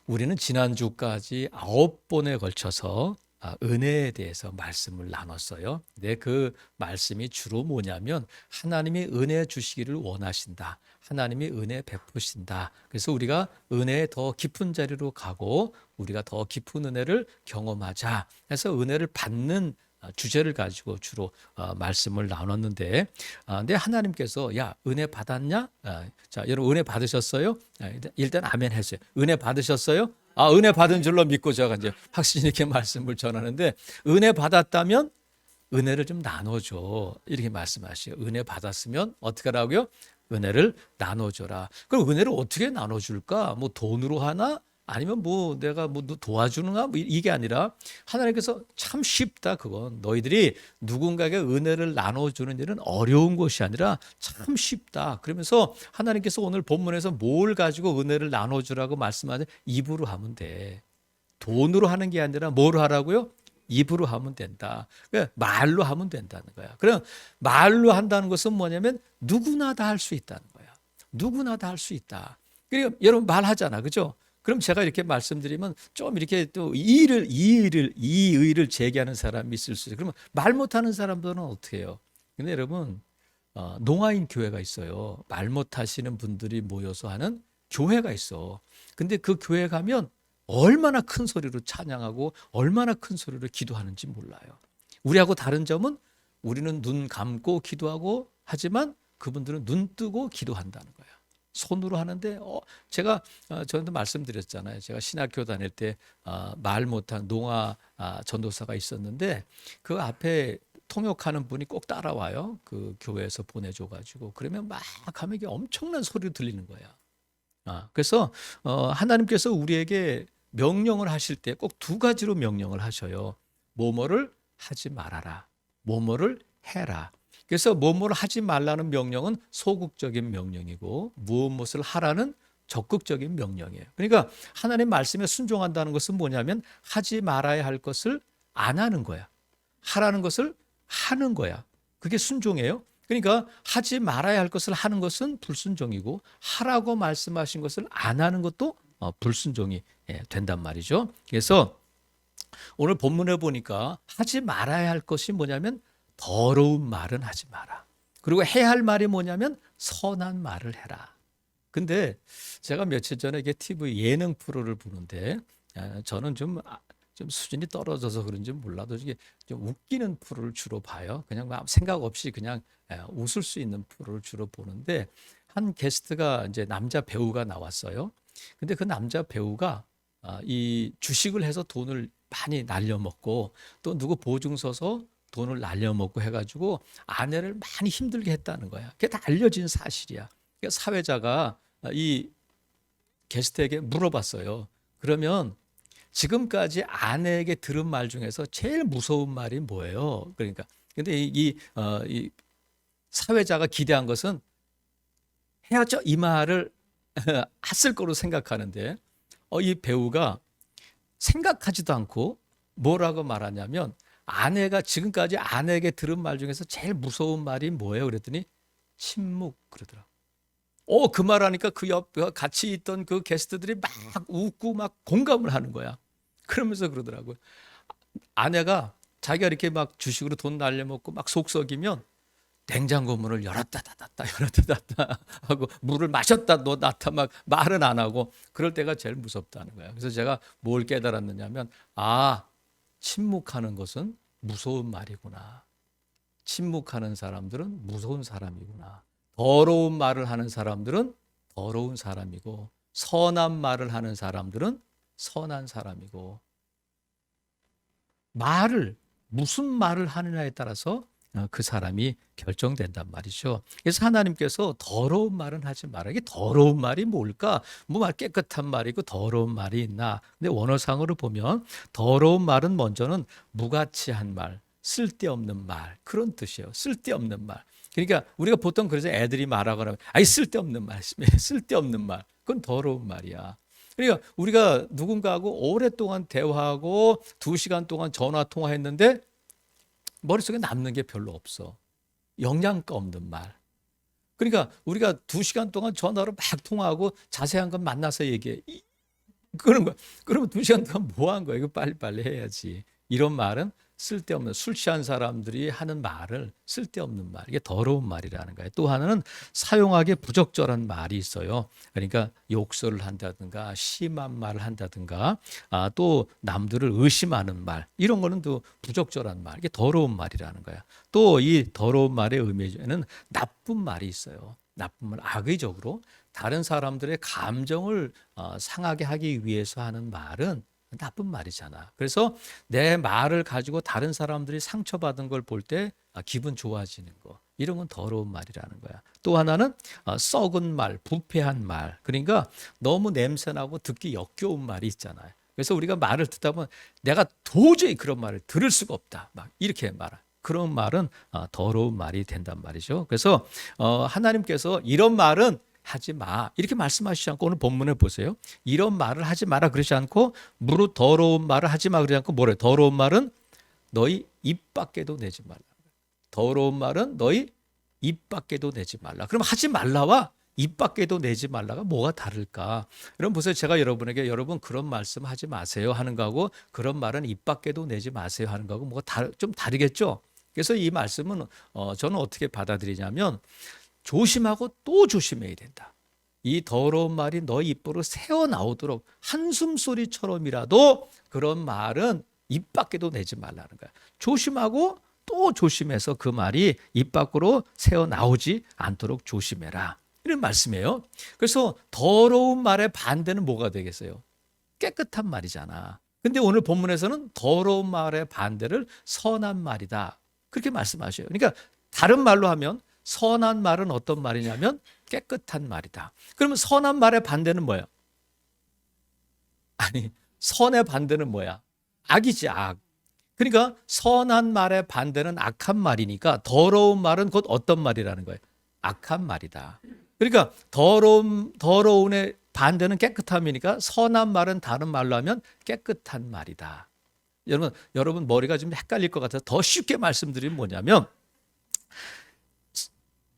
우리는 지난주까지 9번에 걸쳐서 은혜에 대해서 말씀을 나눴어요. 근데 그 말씀이 주로 뭐냐면 하나님이 은혜 주시기를 원하신다. 하나님이 은혜 베푸신다. 그래서 우리가 은혜의 더 깊은 자리로 가고 우리가 더 깊은 은혜를 경험하자. 해서 은혜를 받는 주제를 가지고 주로 말씀을 나눴는데, 근데 하나님께서 야 은혜 받았냐? 자 여러분 은혜 받으셨어요? 일단 아멘 했어요. 은혜 받으셨어요? 은혜 받은 줄로 믿고 제가 이제 확신 있게 말씀을 전하는데, 은혜 받았다면 은혜를 좀 나눠줘 이렇게 말씀하시요. 은혜 받았으면 어떻게 하라고요? 은혜를 나눠줘라. 그럼 은혜를 어떻게 나눠줄까? 뭐 돈으로 하나? 아니면 뭐 내가 뭐 도와주는가? 뭐 이게 아니라 하나님께서 참 쉽다. 그건 너희들이 누군가에게 은혜를 나눠주는 일은 어려운 것이 아니라 참 쉽다. 그러면서 하나님께서 오늘 본문에서 뭘 가지고 은혜를 나눠주라고 말씀하는데 입으로 하면 돼. 돈으로 하는 게 아니라 뭐로 하라고요? 입으로 하면 된다. 그러니까 말로 하면 된다는 거야. 그럼 말로 한다는 것은 뭐냐면 누구나 다 할 수 있다는 거야. 누구나 다 할 수 있다. 그리고 여러분 말하잖아, 그죠? 그럼 제가 이렇게 말씀드리면 좀 이렇게 또 이의를 제기하는 사람이 있을 수 있어요. 그러면 말 못하는 사람들은 어떻게 해요? 근데 여러분 농아인 교회가 있어요. 말 못하시는 분들이 모여서 하는 교회가 있어. 근데 그 교회 가면 얼마나 큰 소리로 찬양하고 얼마나 큰 소리로 기도하는지 몰라요. 우리하고 다른 점은 우리는 눈 감고 기도하고 하지만 그분들은 눈 뜨고 기도한다는 거야. 손으로 하는데 제가 저한테 말씀드렸잖아요. 제가 신학교 다닐 때 말 못한 농아 전도사가 있었는데 그 앞에 통역하는 분이 꼭 따라와요. 그 교회에서 보내줘가지고 그러면 막 하면 이게 엄청난 소리로 들리는 거야. 그래서 하나님께서 우리에게 명령을 하실 때 꼭 두 가지로 명령을 하셔요. 뭐뭐를 하지 말아라. 뭐뭐를 해라. 그래서 뭐뭐를 하지 말라는 명령은 소극적인 명령이고 무엇을 하라는 적극적인 명령이에요. 그러니까 하나님 말씀에 순종한다는 것은 뭐냐면 하지 말아야 할 것을 안 하는 거야. 하라는 것을 하는 거야. 그게 순종이에요. 그러니까 하지 말아야 할 것을 하는 것은 불순종이고 하라고 말씀하신 것을 안 하는 것도 불순종이 된단 말이죠. 그래서 오늘 본문에 보니까 하지 말아야 할 것이 뭐냐면 더러운 말은 하지 마라. 그리고 해야 할 말이 뭐냐면 선한 말을 해라. 근데 제가 며칠 전에 이게 TV 예능 프로를 보는데 저는 좀 수준이 떨어져서 그런지 몰라도 이게 좀 웃기는 프로를 주로 봐요. 그냥 막 생각 없이 그냥 웃을 수 있는 프로를 주로 보는데 한 게스트가 이제 남자 배우가 나왔어요. 근데 그 남자 배우가 이 주식을 해서 돈을 많이 날려먹고 또 누구 보증 서서 돈을 날려먹고 해가지고 아내를 많이 힘들게 했다는 거야. 그게 다 알려진 사실이야. 그러니까 사회자가 이 게스트에게 물어봤어요. 그러면 지금까지 아내에게 들은 말 중에서 제일 무서운 말이 뭐예요? 그러니까 근데 이 사회자가 기대한 것은 헤어져 이 말을 했을 거로 생각하는데 이 배우가 생각하지도 않고 뭐라고 말하냐면 아내가 지금까지 아내에게 들은 말 중에서 제일 무서운 말이 뭐예요? 그랬더니 침묵 그러더라고. 그 말하니까 그 옆 같이 있던 그 게스트들이 막 웃고 막 공감을 하는 거야. 그러면서 그러더라고요. 아내가 자기가 이렇게 막 주식으로 돈 날려먹고 막 속썩이면 냉장고 문을 열었다 닫았다 열었다 닫았다 하고 물을 마셨다 놓았다 막 말은 안 하고 그럴 때가 제일 무섭다는 거야. 그래서 제가 뭘 깨달았느냐면 침묵하는 것은 무서운 말이구나. 침묵하는 사람들은 무서운 사람이구나. 더러운 말을 하는 사람들은 더러운 사람이고 선한 말을 하는 사람들은 선한 사람이고 무슨 말을 하느냐에 따라서 그 사람이 결정된단 말이죠. 그래서 하나님께서 더러운 말은 하지 마라. 이게 더러운 말이 뭘까? 뭐 말 깨끗한 말이고 더러운 말이 있나? 근데 원어상으로 보면 더러운 말은 먼저는 무가치한 말, 쓸데없는 말 그런 뜻이에요. 쓸데없는 말. 그러니까 우리가 보통 그래서 애들이 말하거나 쓸데없는 말, 쓸데없는 말. 그건 더러운 말이야. 그러니까 우리가 누군가하고 오랫동안 대화하고 2시간 동안 전화 통화했는데 머릿속에 남는 게 별로 없어. 영양가 없는 말. 그러니까 우리가 2시간 동안 전화로 막 통화하고 자세한 건 만나서 얘기해. 그런 거. 그러면 2시간 동안 뭐 한 거야? 이거 빨리빨리 해야지. 이런 말은 쓸데없는, 술 취한 사람들이 하는 말을 쓸데없는 말, 이게 더러운 말이라는 거예요. 또 하나는 사용하기 부적절한 말이 있어요. 그러니까 욕설을 한다든가 심한 말을 한다든가 또 남들을 의심하는 말, 이런 거는 또 부적절한 말, 이게 더러운 말이라는 거야. 또 이 더러운 말의 의미에는 나쁜 말이 있어요. 나쁜 말, 악의적으로 다른 사람들의 감정을 상하게 하기 위해서 하는 말은 나쁜 말이잖아. 그래서 내 말을 가지고 다른 사람들이 상처받은 걸 볼 때 기분 좋아지는 거, 이런 건 더러운 말이라는 거야. 또 하나는 썩은 말, 부패한 말, 그러니까 너무 냄새나고 듣기 역겨운 말이 있잖아요. 그래서 우리가 말을 듣다 보면 내가 도저히 그런 말을 들을 수가 없다, 막 이렇게 말하. 그런 말은 더러운 말이 된단 말이죠. 그래서 하나님께서 이런 말은 하지 마, 이렇게 말씀하시지 않고, 오늘 본문에 보세요. 이런 말을 하지 마라 그러지 않고, 무릇 더러운 말을 하지 마 그러지 않고, 뭐래? 더러운 말은 너희 입 밖에도 내지 말라. 더러운 말은 너희 입 밖에도 내지 말라. 그럼 하지 말라와 입 밖에도 내지 말라가 뭐가 다를까? 여러분 보세요. 제가 여러분에게 여러분 그런 말씀 하지 마세요 하는 거하고, 그런 말은 입 밖에도 내지 마세요 하는 거하고 뭐가 좀 다르겠죠? 그래서 이 말씀은 저는 어떻게 받아들이냐면, 조심하고 또 조심해야 된다. 이 더러운 말이 너희 입으로 새어나오도록 한숨소리처럼이라도 그런 말은 입 밖에도 내지 말라는 거야. 조심하고 또 조심해서 그 말이 입 밖으로 새어나오지 않도록 조심해라, 이런 말씀이에요. 그래서 더러운 말의 반대는 뭐가 되겠어요? 깨끗한 말이잖아. 근데 오늘 본문에서는 더러운 말의 반대를 선한 말이다, 그렇게 말씀하셔요. 그러니까 다른 말로 하면 선한 말은 어떤 말이냐면 깨끗한 말이다. 그러면 선한 말의 반대는 뭐야? 아니, 선의 반대는 뭐야? 악이지, 악. 그러니까 선한 말의 반대는 악한 말이니까 더러운 말은 곧 어떤 말이라는 거예요? 악한 말이다. 그러니까 더러운의 반대는 깨끗함이니까 선한 말은 다른 말로 하면 깨끗한 말이다. 여러분 머리가 좀 헷갈릴 것 같아서 더 쉽게 말씀드리면 뭐냐면,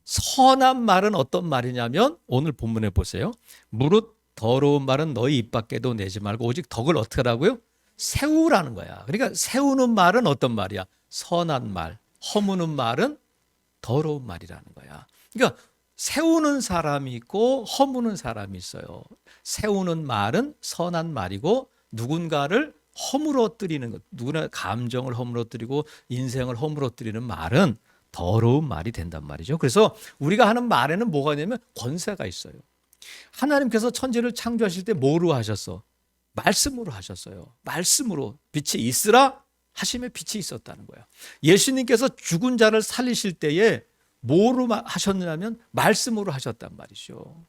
선한 말은 어떤 말이냐면 오늘 본문에 보세요. 무릇 더러운 말은 너희 입 밖에도 내지 말고 오직 덕을 어떻게 하라고요? 세우라는 거야. 그러니까 세우는 말은 어떤 말이야? 선한 말. 허무는 말은 더러운 말이라는 거야. 그러니까 세우는 사람이 있고 허무는 사람이 있어요. 세우는 말은 선한 말이고, 누군가를 허물어뜨리는 것, 누구나 감정을 허물어뜨리고 인생을 허물어뜨리는 말은 더러운 말이 된단 말이죠. 그래서 우리가 하는 말에는 뭐가 있냐면 권세가 있어요. 하나님께서 천지를 창조하실 때 뭐로 하셨어? 말씀으로 하셨어요. 말씀으로 빛이 있으라 하심에 빛이 있었다는 거예요. 예수님께서 죽은 자를 살리실 때에 뭐로 하셨느냐면 말씀으로 하셨단 말이죠.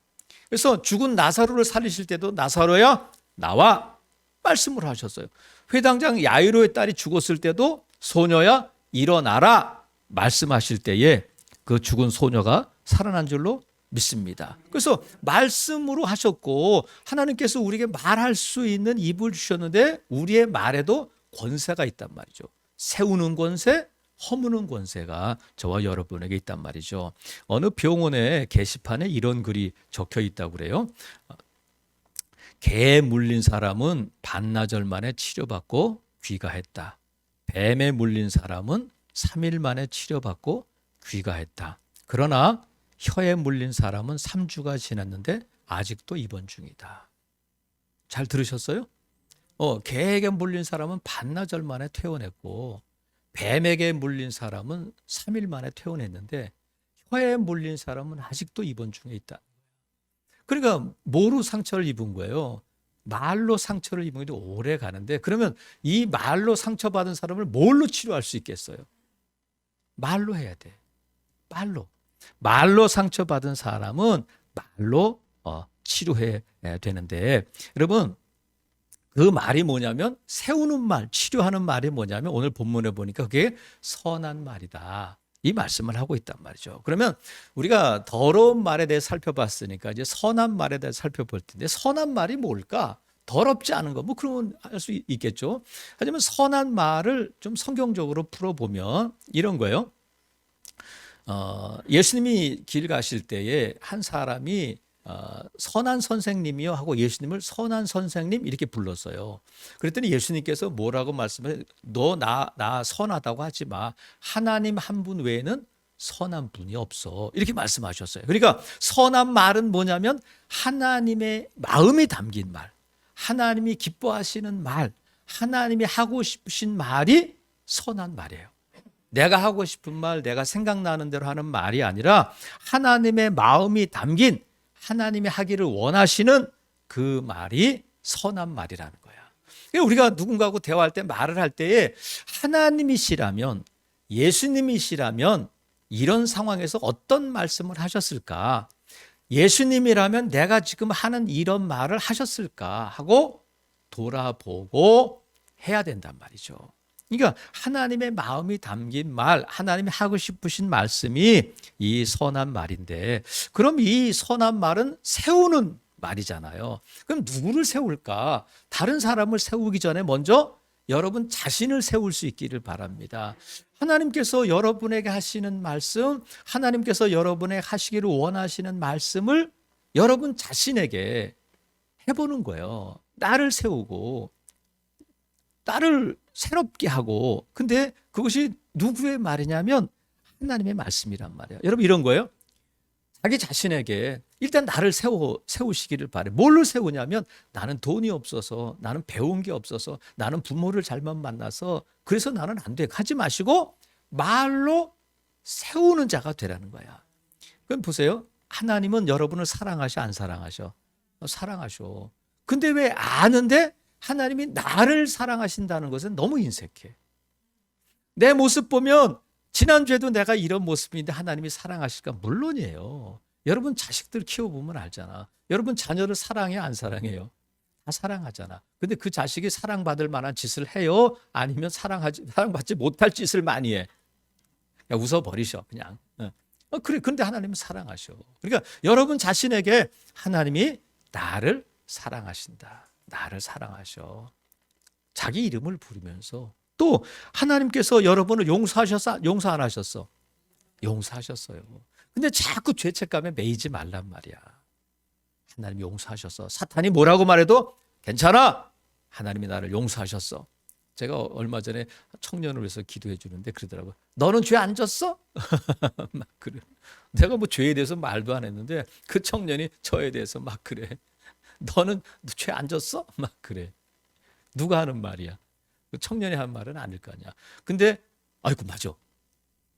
그래서 죽은 나사로를 살리실 때도 나사로야 나와, 말씀으로 하셨어요. 회당장 야이로의 딸이 죽었을 때도 소녀야 일어나라 말씀하실 때에 그 죽은 소녀가 살아난 줄로 믿습니다. 그래서 말씀으로 하셨고, 하나님께서 우리에게 말할 수 있는 입을 주셨는데 우리의 말에도 권세가 있단 말이죠. 세우는 권세, 허무는 권세가 저와 여러분에게 있단 말이죠. 어느 병원의 게시판에 이런 글이 적혀 있다고 그래요. 개에 물린 사람은 반나절 만에 치료받고 귀가했다. 뱀에 물린 사람은 3일 만에 치료받고 귀가했다. 그러나 혀에 물린 사람은 3주가 지났는데 아직도 입원 중이다. 잘 들으셨어요? 개에게 물린 사람은 반나절 만에 퇴원했고, 뱀에게 물린 사람은 3일 만에 퇴원했는데 혀에 물린 사람은 아직도 입원 중에 있다. 그러니까 뭐로 상처를 입은 거예요? 말로 상처를 입은 게 오래 가는데, 그러면 이 말로 상처받은 사람을 뭘로 치료할 수 있겠어요? 말로 해야 돼. 말로 상처받은 사람은 말로 치료해야 되는데, 여러분 그 말이 뭐냐면, 세우는 말, 치료하는 말이 뭐냐면 오늘 본문에 보니까 그게 선한 말이다, 이 말씀을 하고 있단 말이죠. 그러면 우리가 더러운 말에 대해 살펴봤으니까 이제 선한 말에 대해 살펴볼 텐데, 선한 말이 뭘까? 더럽지 않은 거, 뭐 그러면 할 수 있겠죠. 하지만 선한 말을 좀 성경적으로 풀어보면 이런 거예요. 예수님이 길 가실 때에 한 사람이 선한 선생님이요 하고 예수님을 선한 선생님 이렇게 불렀어요. 그랬더니 예수님께서 뭐라고 말씀해? 너 나 선하다고 하지 마. 하나님 한 분 외에는 선한 분이 없어. 이렇게 말씀하셨어요. 그러니까 선한 말은 뭐냐면 하나님의 마음이 담긴 말, 하나님이 기뻐하시는 말, 하나님이 하고 싶으신 말이 선한 말이에요. 내가 하고 싶은 말, 내가 생각나는 대로 하는 말이 아니라 하나님의 마음이 담긴 하나님이 하기를 원하시는 그 말이 선한 말이라는 거야. 우리가 누군가하고 대화할 때 말을 할 때에 하나님이시라면, 예수님이시라면 이런 상황에서 어떤 말씀을 하셨을까? 예수님이라면 내가 지금 하는 이런 말을 하셨을까? 하고 돌아보고 해야 된단 말이죠. 그러니까 하나님의 마음이 담긴 말, 하나님이 하고 싶으신 말씀이 이 선한 말인데, 그럼 이 선한 말은 세우는 말이잖아요. 그럼 누구를 세울까? 다른 사람을 세우기 전에 먼저 여러분 자신을 세울 수 있기를 바랍니다. 하나님께서 여러분에게 하시는 말씀, 하나님께서 여러분에게 하시기를 원하시는 말씀을 여러분 자신에게 해보는 거예요. 나를 세우고 나를 새롭게 하고, 근데 그것이 누구의 말이냐면 하나님의 말씀이란 말이에요. 여러분 이런 거예요. 자기 자신에게 일단 나를 세우시기를 바래. 뭘로 세우냐면 나는 돈이 없어서, 나는 배운 게 없어서, 나는 부모를 잘못 만나서 그래서 나는 안 돼. 하지 마시고 말로 세우는 자가 되라는 거야. 그럼 보세요. 하나님은 여러분을 사랑하셔 안 사랑하셔? 사랑하셔. 근데 왜 아는데 하나님이 나를 사랑하신다는 것은 너무 인색해. 내 모습 보면 지난주에도 내가 이런 모습인데 하나님이 사랑하실까? 물론이에요. 여러분 자식들 키워보면 알잖아. 여러분 자녀를 사랑해 안 사랑해요? 다 사랑하잖아. 근데 그 자식이 사랑받을 만한 짓을 해요? 아니면 사랑받지 못할 짓을 많이 해? 야, 웃어버리셔 그냥. 그래. 근데 하나님은 사랑하셔. 그러니까 여러분 자신에게 하나님이 나를 사랑하신다. 나를 사랑하셔. 자기 이름을 부르면서 또 하나님께서 여러분을 용서하셨어? 용서 안 하셨어? 용서하셨어요. 근데 자꾸 죄책감에 매이지 말란 말이야. 하나님이 용서하셨어. 사탄이 뭐라고 말해도 괜찮아. 하나님이 나를 용서하셨어. 제가 얼마 전에 청년을 위해서 기도해 주는데 그러더라고요. 너는 죄 안 졌어? 막 그래. 내가 뭐 죄에 대해서 말도 안 했는데 그 청년이 저에 대해서 막 그래. 너는 죄 안 졌어? 막 그래. 누가 하는 말이야? 그 청년이 한 말은 아닐 거 아니야. 근데 아이고 맞아.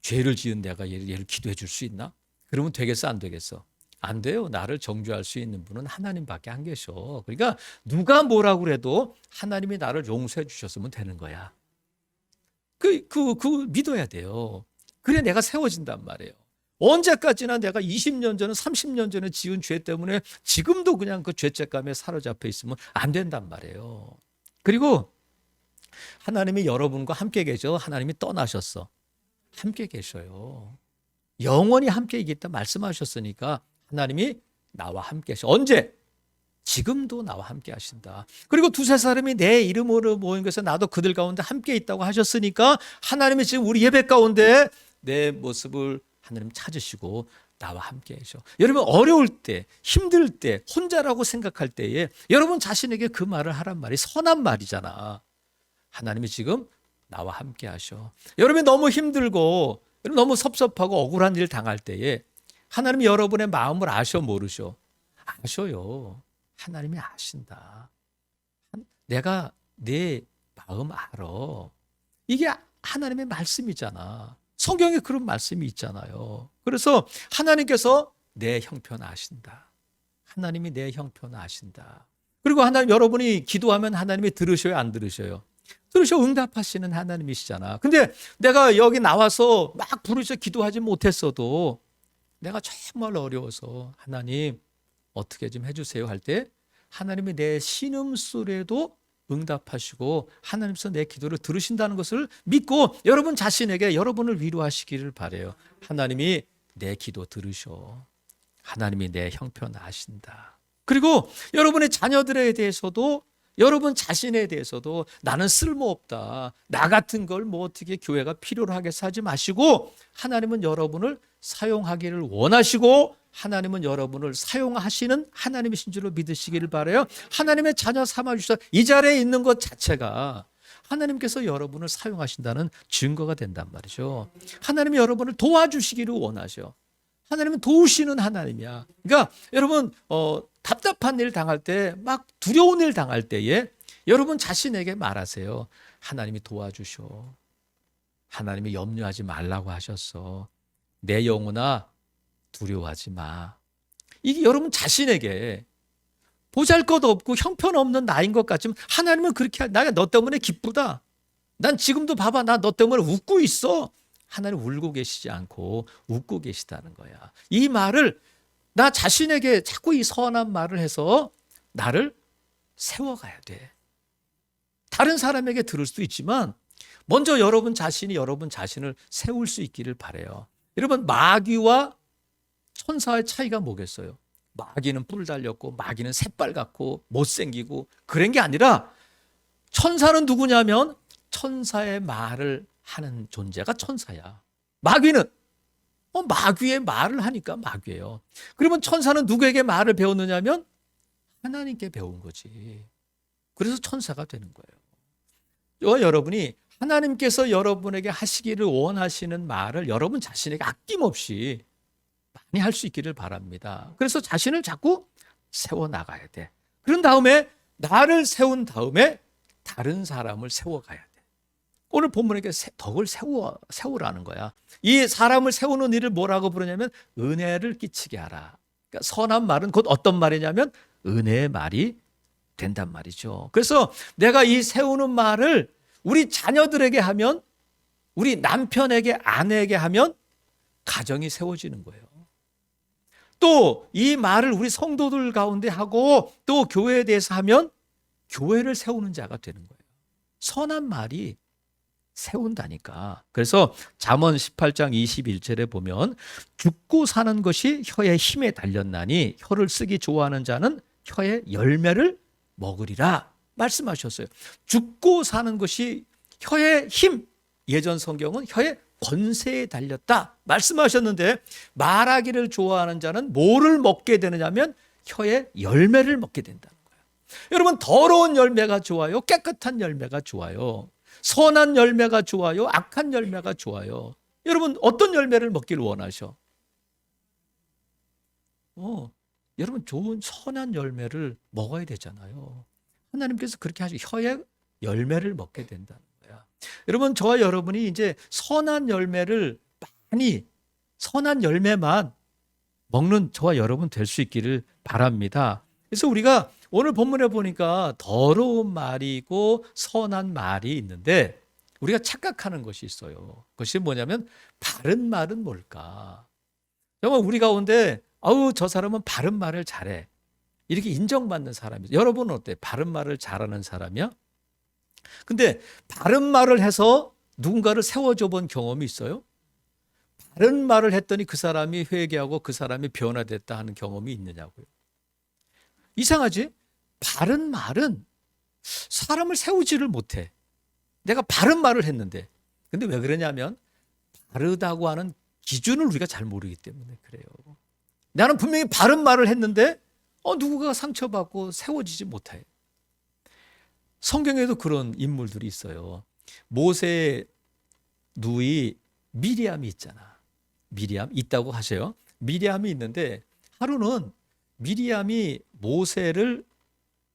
죄를 지은 내가 얘를 기도해 줄 수 있나? 그러면 되겠어 안 되겠어? 안 돼요. 나를 정죄할 수 있는 분은 하나님밖에 안 계셔. 그러니까 누가 뭐라고 그래도 하나님이 나를 용서해 주셨으면 되는 거야. 그 믿어야 돼요. 그래 내가 세워진단 말이에요. 언제까지나 내가 20년 전에 30년 전에 지은 죄 때문에 지금도 그냥 그 죄책감에 사로잡혀 있으면 안 된단 말이에요. 그리고 하나님이 여러분과 함께 계셔. 하나님이 떠나셨어. 함께 계셔요. 영원히 함께 있겠다 말씀하셨으니까 하나님이 나와 함께 하셔. 언제? 지금도 나와 함께 하신다. 그리고 두세 사람이 내 이름으로 모인 것에 나도 그들 가운데 함께 있다고 하셨으니까 하나님이 지금 우리 예배 가운데 내 모습을 하나님 찾으시고 나와 함께 하셔. 여러분 어려울 때, 힘들 때, 혼자라고 생각할 때에 여러분 자신에게 그 말을 하란 말이 선한 말이잖아. 하나님이 지금 나와 함께 하셔. 여러분이 너무 힘들고 너무 섭섭하고 억울한 일 당할 때에 하나님이 여러분의 마음을 아셔 모르셔? 아셔요. 하나님이 아신다. 내가 내 마음 알아. 이게 하나님의 말씀이잖아. 성경에 그런 말씀이 있잖아요. 그래서 하나님께서 내 형편 아신다. 하나님이 내 형편 아신다. 그리고 하나님 여러분이 기도하면 하나님이 들으셔요, 안 들으셔요? 들으셔. 응답하시는 하나님이시잖아. 근데 내가 여기 나와서 막 부르셔 기도하지 못했어도 내가 정말 어려워서 하나님 어떻게 좀 해주세요 할 때 하나님이 내 신음소리에도 응답하시고 하나님께서 내 기도를 들으신다는 것을 믿고 여러분 자신에게 여러분을 위로하시기를 바라요. 하나님이 내 기도 들으셔. 하나님이 내 형편 아신다. 그리고 여러분의 자녀들에 대해서도 여러분 자신에 대해서도 나는 쓸모없다. 나 같은 걸 뭐 어떻게 교회가 필요로 하겠어 하지 마시고 하나님은 여러분을 사용하기를 원하시고 하나님은 여러분을 사용하시는 하나님이신 줄로 믿으시기를 바라요. 하나님의 자녀 삼아주셔서 이 자리에 있는 것 자체가 하나님께서 여러분을 사용하신다는 증거가 된단 말이죠. 하나님이 여러분을 도와주시기를 원하셔. 하나님은 도우시는 하나님이야. 그러니까 여러분 답답한 일 당할 때, 막 두려운 일 당할 때에 여러분 자신에게 말하세요. 하나님이 도와주셔. 하나님이 염려하지 말라고 하셨어. 내 영혼아 두려워하지 마. 이게 여러분 자신에게 보잘것없고 형편없는 나인 것 같지만 하나님은 그렇게 나가 너 때문에 기쁘다. 난 지금도 봐봐 나 너 때문에 웃고 있어. 하나님 울고 계시지 않고 웃고 계시다는 거야. 이 말을 나 자신에게 자꾸 이 선한 말을 해서 나를 세워가야 돼. 다른 사람에게 들을 수도 있지만 먼저 여러분 자신이 여러분 자신을 세울 수 있기를 바라요. 여러분 마귀와 천사의 차이가 뭐겠어요? 마귀는 뿔 달렸고 마귀는 새빨갛고 못생기고 그런 게 아니라 천사는 누구냐면 천사의 말을 하는 존재가 천사야. 마귀는 마귀의 말을 하니까 마귀예요. 그러면 천사는 누구에게 말을 배웠느냐면 하나님께 배운 거지. 그래서 천사가 되는 거예요. 여러분이 하나님께서 여러분에게 하시기를 원하시는 말을 여러분 자신에게 아낌없이 많이 할 수 있기를 바랍니다. 그래서 자신을 자꾸 세워나가야 돼. 그런 다음에 나를 세운 다음에 다른 사람을 세워가야 돼. 오늘 본문에게 덕을 세우라는 거야. 이 사람을 세우는 일을 뭐라고 부르냐면 은혜를 끼치게 하라. 그러니까 선한 말은 곧 어떤 말이냐면 은혜의 말이 된단 말이죠. 그래서 내가 이 세우는 말을 우리 자녀들에게 하면, 우리 남편에게, 아내에게 하면 가정이 세워지는 거예요. 또 이 말을 우리 성도들 가운데 하고 또 교회에 대해서 하면 교회를 세우는 자가 되는 거예요. 선한 말이 세운다니까. 그래서 잠언 18장 21절에 보면 죽고 사는 것이 혀의 힘에 달렸나니 혀를 쓰기 좋아하는 자는 혀의 열매를 먹으리라 말씀하셨어요. 죽고 사는 것이 혀의 힘, 예전 성경은 혀의 권세에 달렸다 말씀하셨는데 말하기를 좋아하는 자는 뭐를 먹게 되느냐면 혀의 열매를 먹게 된다는 거예요. 여러분 더러운 열매가 좋아요? 깨끗한 열매가 좋아요? 선한 열매가 좋아요? 악한 열매가 좋아요? 여러분 어떤 열매를 먹기를 원하셔? 여러분 좋은 선한 열매를 먹어야 되잖아요. 하나님께서 그렇게 하시고 혀의 열매를 먹게 된다는 거야. 여러분 저와 여러분이 이제 선한 열매를 많이 선한 열매만 먹는 저와 여러분 될 수 있기를 바랍니다. 그래서 우리가 오늘 본문에 보니까 더러운 말이고 선한 말이 있는데 우리가 착각하는 것이 있어요. 그것이 뭐냐면 바른 말은 뭘까? 정말 우리 가운데 저 사람은 바른 말을 잘해. 이렇게 인정받는 사람이죠. 여러분은 어때요? 바른 말을 잘하는 사람이야? 근데 바른 말을 해서 누군가를 세워줘 본 경험이 있어요? 바른 말을 했더니 그 사람이 회개하고 그 사람이 변화됐다 하는 경험이 있느냐고요. 이상하지? 바른 말은 사람을 세우지를 못해. 내가 바른 말을 했는데. 근데 왜 그러냐면 바르다고 하는 기준을 우리가 잘 모르기 때문에 그래요. 나는 분명히 바른 말을 했는데 누구가 상처받고 세워지지 못해. 성경에도 그런 인물들이 있어요. 모세의 누이 미리암이 있잖아. 미리암 있다고 하세요. 미리암이 있는데 하루는 미리암이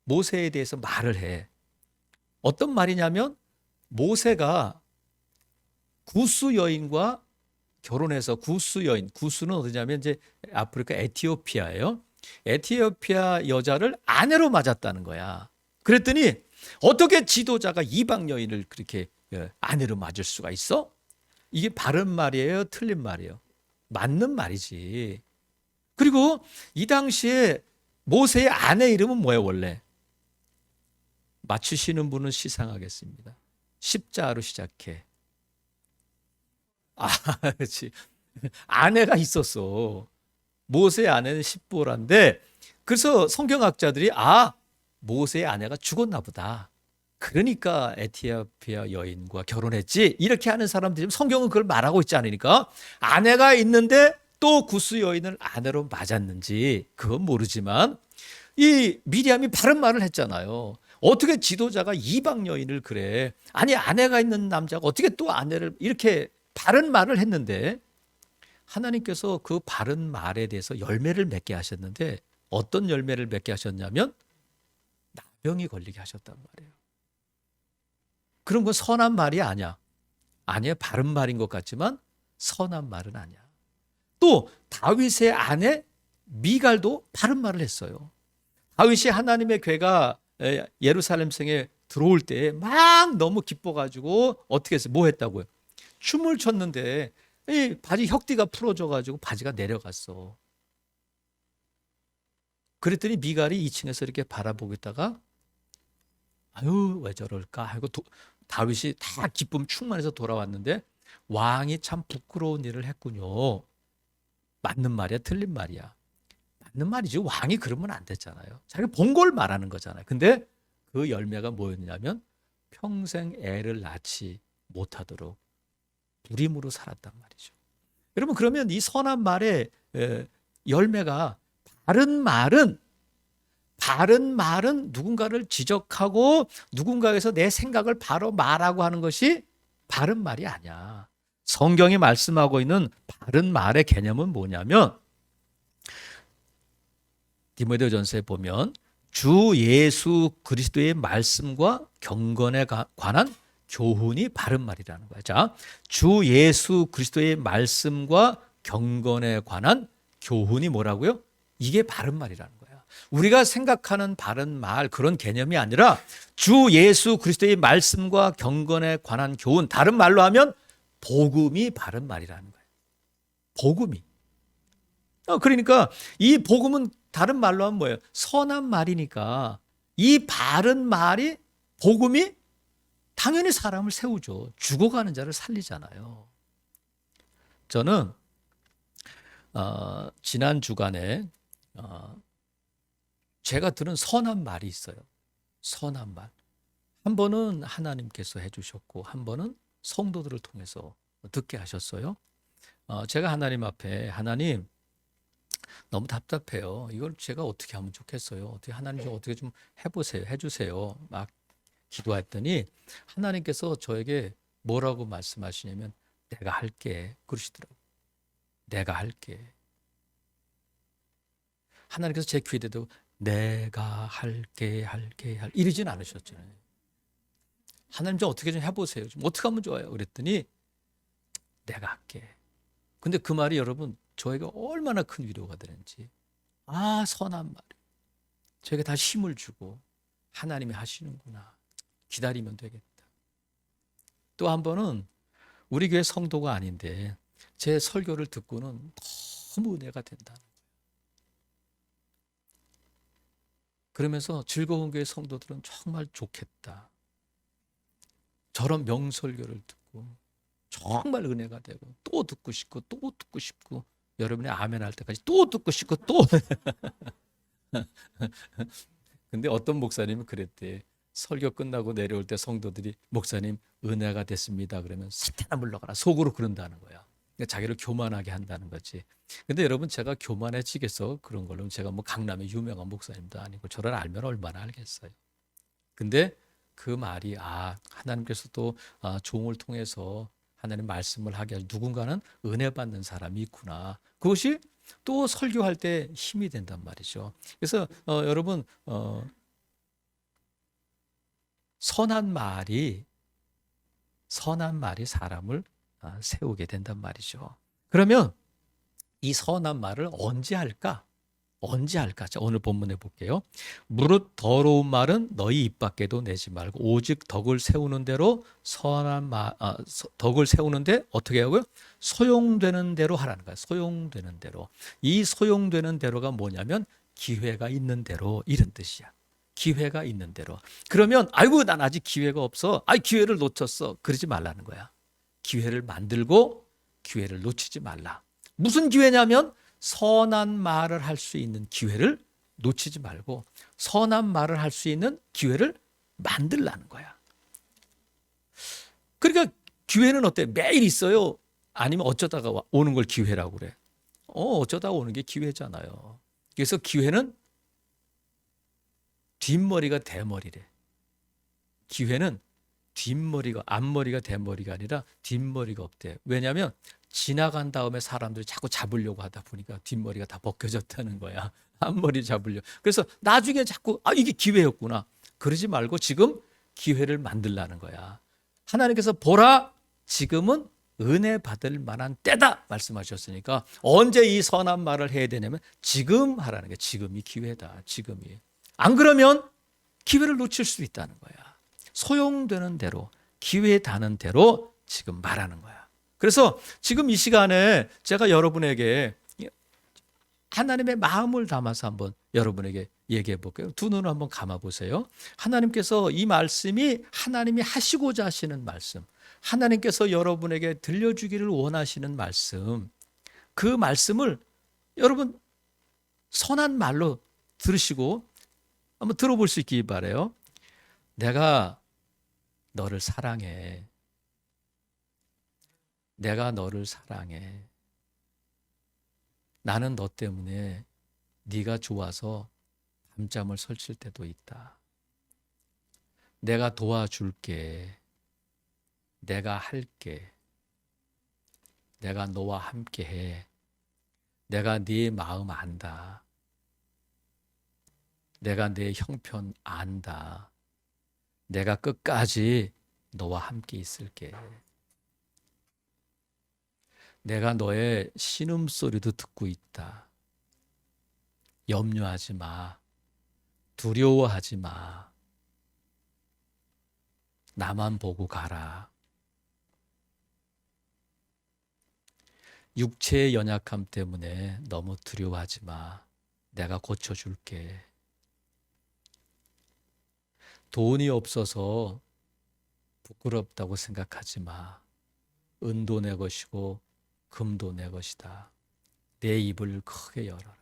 모세에 대해서 말을 해. 어떤 말이냐면 모세가 구스 여인과 결혼해서 구스 여인, 구스는 어디냐면 이제 아프리카 에티오피아예요. 에티오피아 여자를 아내로 맞았다는 거야. 그랬더니 어떻게 지도자가 이방 여인을 그렇게 아내로 맞을 수가 있어? 이게 바른 말이에요? 틀린 말이에요? 맞는 말이지. 그리고 이 당시에 모세의 아내 이름은 뭐예요 원래? 맞추시는 분은 시상하겠습니다. 십자로 시작해. 그렇지. 아내가 있었어. 모세의 아내는 십보라인데 그래서 성경학자들이 모세의 아내가 죽었나 보다. 그러니까 에티오피아 여인과 결혼했지. 이렇게 하는 사람들이 성경은 그걸 말하고 있지 않으니까 아내가 있는데 또 구스 여인을 아내로 맞았는지 그건 모르지만 이 미리암이 바른 말을 했잖아요. 어떻게 지도자가 이방 여인을 그래? 아니 아내가 있는 남자가 어떻게 또 아내를 이렇게 바른 말을 했는데 하나님께서 그 바른 말에 대해서 열매를 맺게 하셨는데 어떤 열매를 맺게 하셨냐면 나병이 걸리게 하셨단 말이에요. 그런 건 선한 말이 아니야. 아니야, 바른 말인 것 같지만 선한 말은 아니야. 또 다윗의 아내 미갈도 바른 말을 했어요. 다윗이 하나님의 괴가 예루살렘 성에 들어올 때 막 너무 기뻐가지고 어떻게 했어요? 뭐 했다고요? 춤을 췄는데 이 바지 혁띠가 풀어져가지고 바지가 내려갔어. 그랬더니 미갈이 2층에서 이렇게 바라보고 있다가 아유 왜 저럴까 하고 다윗이 다 기쁨 충만해서 돌아왔는데 왕이 참 부끄러운 일을 했군요. 맞는 말이야, 틀린 말이야? 맞는 말이지. 왕이 그러면 안 됐잖아요. 자기가 본 걸 말하는 거잖아요. 근데 그 열매가 뭐였냐면 평생 애를 낳지 못하도록 불임으로 살았단 말이죠. 여러분 그러면 이 선한 말의 열매가 바른 말은 누군가를 지적하고 누군가에서 내 생각을 바로 말하고 하는 것이 바른 말이 아니야. 성경이 말씀하고 있는 바른 말의 개념은 뭐냐면 디모데전서에 보면 주 예수 그리스도의 말씀과 경건에 관한 교훈이 바른 말이라는 거야. 자, 주 예수 그리스도의 말씀과 경건에 관한 교훈이 뭐라고요? 이게 바른 말이라는 거야. 우리가 생각하는 바른 말 그런 개념이 아니라 주 예수 그리스도의 말씀과 경건에 관한 교훈, 다른 말로 하면 복음이 바른 말이라는 거예요. 복음이. 그러니까 이 복음은 다른 말로 하면 뭐예요? 선한 말이니까 이 바른 말이 복음이 당연히 사람을 세우죠. 죽어가는 자를 살리잖아요. 저는 지난 주간에 제가 들은 선한 말이 있어요. 선한 말. 한 번은 하나님께서 해주셨고 한 번은 성도들을 통해서 듣게 하셨어요. 제가 하나님 앞에 하나님 너무 답답해요. 이걸 제가 어떻게 하면 좋겠어요. 어떻게 하나님 좀 어떻게 좀 해보세요. 해주세요. 막 기도했더니 하나님께서 저에게 뭐라고 말씀하시냐면 내가 할게 그러시더라고요. 내가 할게. 하나님께서 제 귀에 대도 내가 할게 이러진 않으셨잖아요. 하나님 좀 어떻게 좀 해보세요. 좀 어떻게 하면 좋아요. 그랬더니 내가 할게. 근데 그 말이 여러분 저에게 얼마나 큰 위로가 되는지. 선한 말이 저에게 다 힘을 주고 하나님이 하시는구나. 기다리면 되겠다. 또 한 번은 우리 교회 성도가 아닌데 제 설교를 듣고는 너무 은혜가 된다. 그러면서 즐거운 교회 성도들은 정말 좋겠다. 저런 명설교를 듣고 정말 은혜가 되고 또 듣고 싶고 여러분의 아멘 할 때까지 또 듣고 싶고 또 근데 어떤 목사님은 그랬대. 설교 끝나고 내려올 때 성도들이 목사님 은혜가 됐습니다. 그러면 사탄아 물러가라. 속으로 그런다는 거야. 그러니까 자기를 교만하게 한다는 거지. 근데 여러분 제가 교만해지겠어? 그런 걸로 제가 뭐 강남의 유명한 목사님도 아니고 저를 알면 얼마나 알겠어요. 근데 그 말이 하나님께서 또 종을 통해서 하나님 말씀을 하게 하셔 누군가는 은혜 받는 사람이 있구나. 그것이 또 설교할 때 힘이 된단 말이죠. 그래서 여러분 선한 말이 사람을 세우게 된단 말이죠. 그러면 이 선한 말을 언제 할까? 자, 오늘 본문에 볼게요. 무릇 더러운 말은 너희 입 밖에도 내지 말고 오직 덕을 세우는 대로 덕을 세우는데 어떻게 하고요? 소용되는 대로 하라는 거예요. 소용되는 대로. 이 소용되는 대로가 뭐냐면 기회가 있는 대로 이런 뜻이야. 기회가 있는 대로. 그러면 아이고 난 아직 기회가 없어. 기회를 놓쳤어. 그러지 말라는 거야. 기회를 만들고 기회를 놓치지 말라. 무슨 기회냐면 선한 말을 할 수 있는 기회를 놓치지 말고 선한 말을 할 수 있는 기회를 만들라는 거야. 그러니까 기회는 어때? 매일 있어요? 아니면 어쩌다가 오는 걸 기회라고 그래? 어쩌다 오는 게 기회잖아요. 그래서 기회는 뒷머리가 대머리래. 기회는 뒷머리가, 앞머리가 대머리가 아니라 뒷머리가 없대. 왜냐하면 지나간 다음에 사람들이 자꾸 잡으려고 하다 보니까 뒷머리가 다 벗겨졌다는 거야. 앞머리 잡으려고. 그래서 나중에 자꾸 이게 기회였구나. 그러지 말고 지금 기회를 만들라는 거야. 하나님께서 보라, 지금은 은혜 받을 만한 때다 말씀하셨으니까 언제 이 선한 말을 해야 되냐면 지금 하라는 게, 지금이 기회다. 지금이. 안 그러면 기회를 놓칠 수 있다는 거야. 소용되는 대로, 기회에 닿는 대로 지금 말하는 거야. 그래서 지금 이 시간에 제가 여러분에게 하나님의 마음을 담아서 한번 여러분에게 얘기해 볼게요. 두 눈을 한번 감아 보세요. 하나님께서 이 말씀이 하나님이 하시고자 하시는 말씀, 하나님께서 여러분에게 들려주기를 원하시는 말씀, 그 말씀을 여러분 선한 말로 들으시고 한번 들어볼 수 있기 바라요. 내가 너를 사랑해. 내가 너를 사랑해. 나는 너 때문에 네가 좋아서 밤잠을 설칠 때도 있다. 내가 도와줄게. 내가 할게. 내가 너와 함께해. 내가 네 마음 안다. 내가 내 형편 안다. 내가 끝까지 너와 함께 있을게. 내가 너의 신음소리도 듣고 있다. 염려하지 마. 두려워하지 마. 나만 보고 가라. 육체의 연약함 때문에 너무 두려워하지 마. 내가 고쳐줄게. 돈이 없어서 부끄럽다고 생각하지 마. 은도 내 것이고 금도 내 것이다. 내 입을 크게 열어라.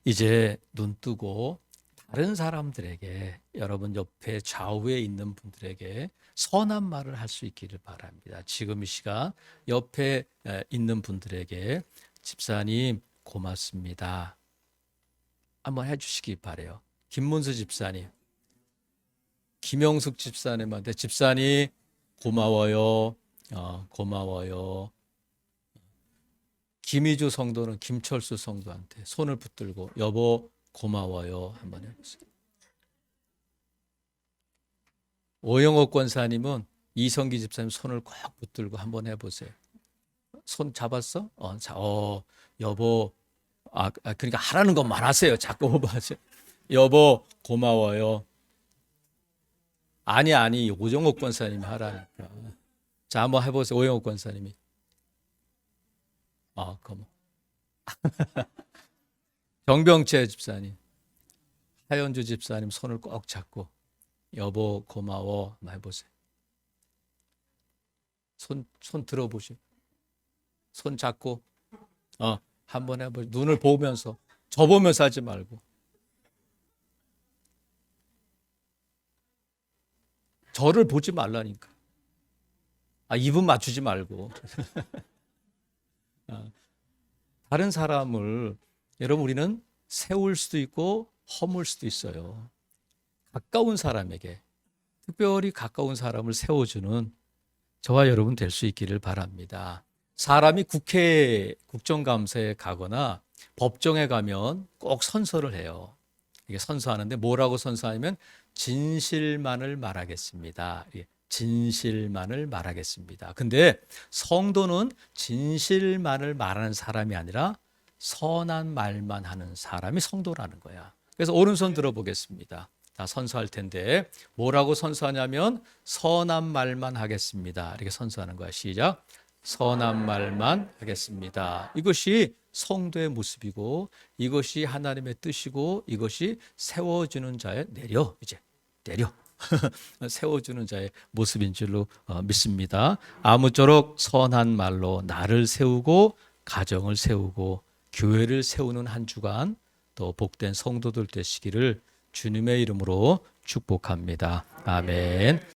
이제 눈 뜨고 다른 사람들에게, 여러분 옆에 좌우에 있는 분들에게 선한 말을 할 수 있기를 바랍니다. 지금 이 시간 옆에 있는 분들에게 집사님 고맙습니다. 한번 해주시기 바라요. 김문수 집사님, 김영숙 집사님한테 집사님 고마워요. 고마워요. 김희주 성도는 김철수 성도한테 손을 붙들고 여보 고마워요. 한번 해보세요. 오영옥 권사님은 이성기 집사님 손을 꼭 붙들고 한번 해보세요. 손 잡았어? 여보, 그러니까 하라는 것만 하세요. 자꾸 하세요. 여보 고마워요. 아니 오영옥 권사님이 하라니까. 자, 한번 해보세요. 오영옥 권사님이. 그럼 정병채 집사님, 하연주 집사님 손을 꼭 잡고 여보 고마워 한번 해보세요. 손 들어보시고 손 잡고 한번 해보세요. 눈을 보면서, 저 보면서 하지 말고. 저를 보지 말라니까. 입은 맞추지 말고. 다른 사람을, 여러분 우리는 세울 수도 있고 허물 수도 있어요. 가까운 사람에게, 특별히 가까운 사람을 세워주는 저와 여러분 될 수 있기를 바랍니다. 사람이 국정감사에 가거나 법정에 가면 꼭 선서를 해요. 이게 선서하는데 뭐라고 선서하냐면 진실만을 말하겠습니다. 진실만을 말하겠습니다. 근데 성도는 진실만을 말하는 사람이 아니라 선한 말만 하는 사람이 성도라는 거야. 그래서 오른손 들어보겠습니다. 다 선서할 텐데 뭐라고 선서하냐면 선한 말만 하겠습니다. 이렇게 선서하는 거야. 시작. 선한 말만 하겠습니다. 이것이 성도의 모습이고 이것이 하나님의 뜻이고 이것이 세워주는 자의 내려 세워주는 자의 모습인 줄로 믿습니다. 아무쪼록 선한 말로 나를 세우고 가정을 세우고 교회를 세우는 한 주간 또 복된 성도들 되시기를 주님의 이름으로 축복합니다. 아멘.